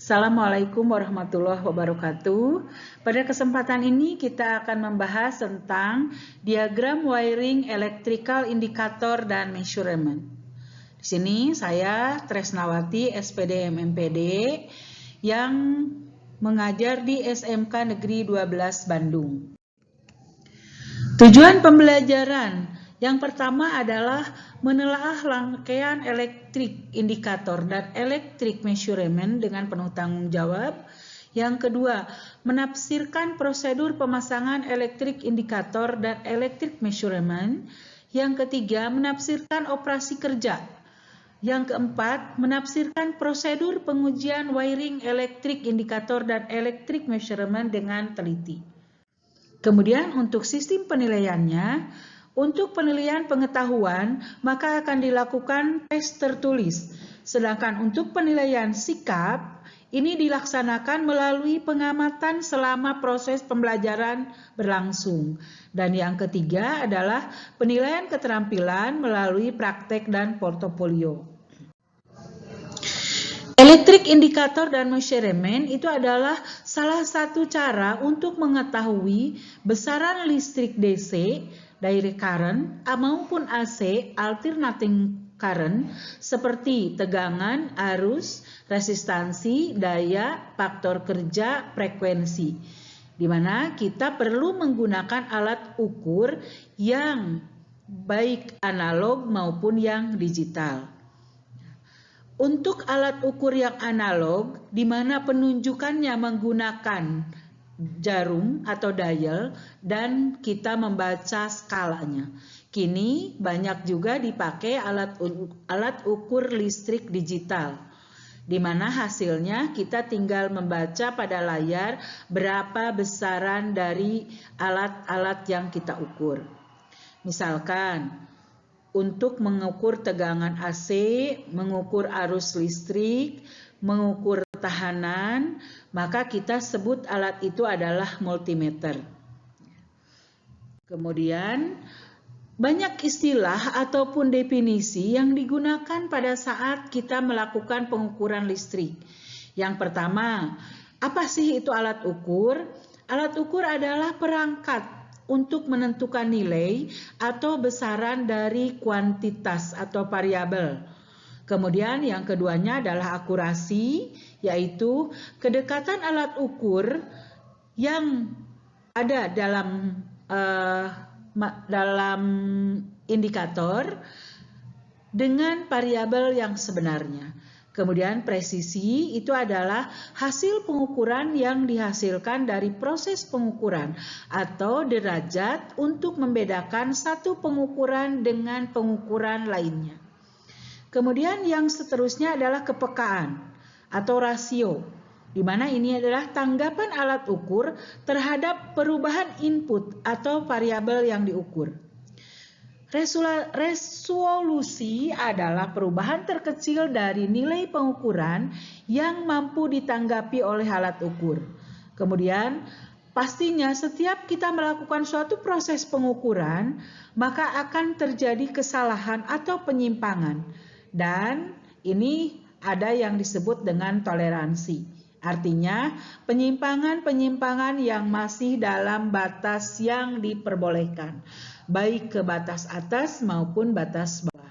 Assalamualaikum warahmatullahi wabarakatuh. Pada kesempatan ini kita akan membahas tentang diagram wiring electrical indicator dan measurement. Di sini saya Tresnawati, SPD MMPD yang mengajar di SMK Negeri 12 Bandung. Tujuan pembelajaran yang pertama adalah menelaah rangkaian elektrik indikator dan elektrik measurement dengan penuh tanggung jawab. Yang kedua, menafsirkan prosedur pemasangan elektrik indikator dan elektrik measurement. Yang ketiga, menafsirkan operasi kerja. Yang keempat, menafsirkan prosedur pengujian wiring elektrik indikator dan elektrik measurement dengan teliti. Kemudian untuk sistem penilaiannya, untuk penilaian pengetahuan, maka akan dilakukan tes tertulis. Sedangkan untuk penilaian sikap, ini dilaksanakan melalui pengamatan selama proses pembelajaran berlangsung. Dan yang ketiga adalah penilaian keterampilan melalui praktek dan portofolio. Elektrik indikator dan measurement itu adalah salah satu cara untuk mengetahui besaran listrik DC, direct current, maupun AC, alternating current, seperti tegangan, arus, resistansi, daya, faktor kerja, frekuensi. Di mana kita perlu menggunakan alat ukur yang baik analog maupun yang digital. Untuk alat ukur yang analog, di mana penunjukannya menggunakan jarum atau dial dan kita membaca skalanya. Kini banyak juga dipakai alat ukur listrik digital, di mana hasilnya kita tinggal membaca pada layar berapa besaran dari alat-alat yang kita ukur. Misalkan untuk mengukur tegangan AC, mengukur arus listrik, mengukur tekanan, maka kita sebut alat itu adalah multimeter. Kemudian banyak istilah ataupun definisi yang digunakan pada saat kita melakukan pengukuran listrik. Yang pertama, apa sih itu alat ukur? Alat ukur adalah perangkat untuk menentukan nilai atau besaran dari kuantitas atau variabel. Kemudian yang keduanya adalah akurasi, yaitu kedekatan alat ukur yang ada dalam indikator dengan variabel yang sebenarnya. Kemudian presisi itu adalah hasil pengukuran yang dihasilkan dari proses pengukuran atau derajat untuk membedakan satu pengukuran dengan pengukuran lainnya. Kemudian yang seterusnya adalah kepekaan atau rasio, di mana ini adalah tanggapan alat ukur terhadap perubahan input atau variabel yang diukur. Resolusi adalah perubahan terkecil dari nilai pengukuran yang mampu ditanggapi oleh alat ukur. Kemudian pastinya setiap kita melakukan suatu proses pengukuran, maka akan terjadi kesalahan atau penyimpangan. Dan ini ada yang disebut dengan toleransi. Artinya penyimpangan-penyimpangan yang masih dalam batas yang diperbolehkan, baik ke batas atas maupun batas bawah.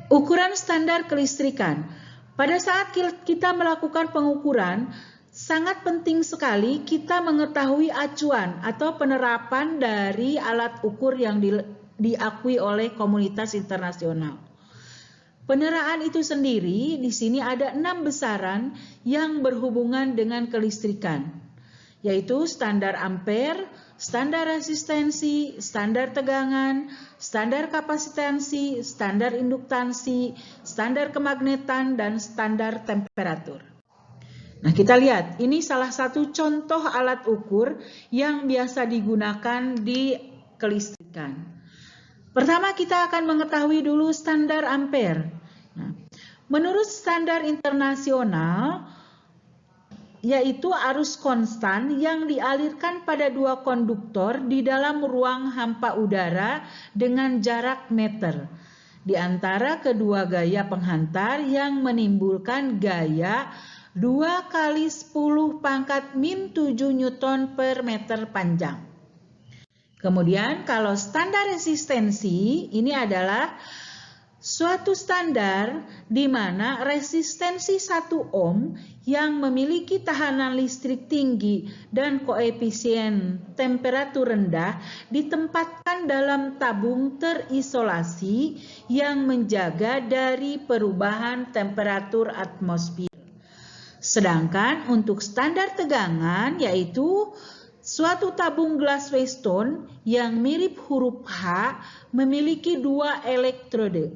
Ukuran standar kelistrikan. Pada saat kita melakukan pengukuran, sangat penting sekali kita mengetahui acuan atau penerapan dari alat ukur yang diakui oleh komunitas internasional. Peneraan itu sendiri di sini ada 6 besaran yang berhubungan dengan kelistrikan, yaitu standar ampere, standar resistensi, standar tegangan, standar kapasitansi, standar induktansi, standar kemagnetan, dan standar temperatur. Nah, kita lihat, ini salah satu contoh alat ukur yang biasa digunakan di kelistrikan. Pertama, kita akan mengetahui dulu standar ampere. Nah, menurut standar internasional, yaitu arus konstan yang dialirkan pada dua konduktor di dalam ruang hampa udara dengan jarak meter. di antara kedua gaya penghantar yang menimbulkan gaya 2 kali 10 pangkat min 7 Newton per meter panjang. Kemudian kalau standar resistensi ini adalah suatu standar di mana resistensi 1 ohm yang memiliki tahanan listrik tinggi dan koefisien temperatur rendah ditempatkan dalam tabung terisolasi yang menjaga dari perubahan temperatur atmosfer. Sedangkan untuk standar tegangan yaitu suatu tabung gelas Weston yang mirip huruf H memiliki 2 elektrode.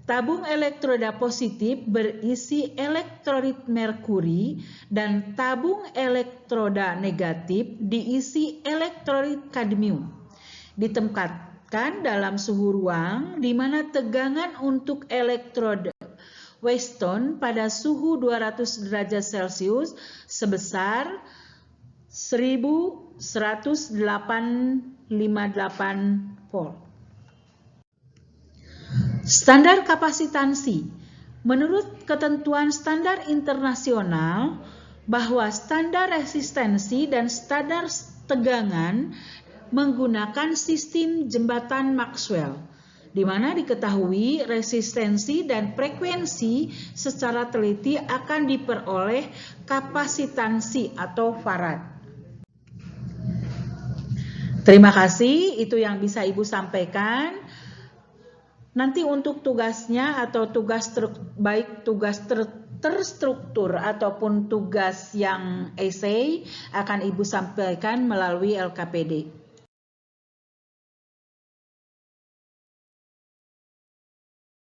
Tabung elektroda positif berisi elektrolit merkuri dan tabung elektroda negatif diisi elektrolit kadmium. Ditempatkan dalam suhu ruang di mana tegangan untuk elektroda Weston pada suhu 200 derajat Celcius sebesar 1158 volt. Standar kapasitansi. Menurut ketentuan standar internasional bahwa standar resistensi dan standar tegangan menggunakan sistem jembatan Maxwell, di mana diketahui resistensi dan frekuensi secara teliti akan diperoleh kapasitansi atau farad. Terima kasih, itu yang bisa Ibu sampaikan. Nanti untuk tugasnya atau baik tugas terstruktur ataupun tugas yang esai akan Ibu sampaikan melalui LKPD.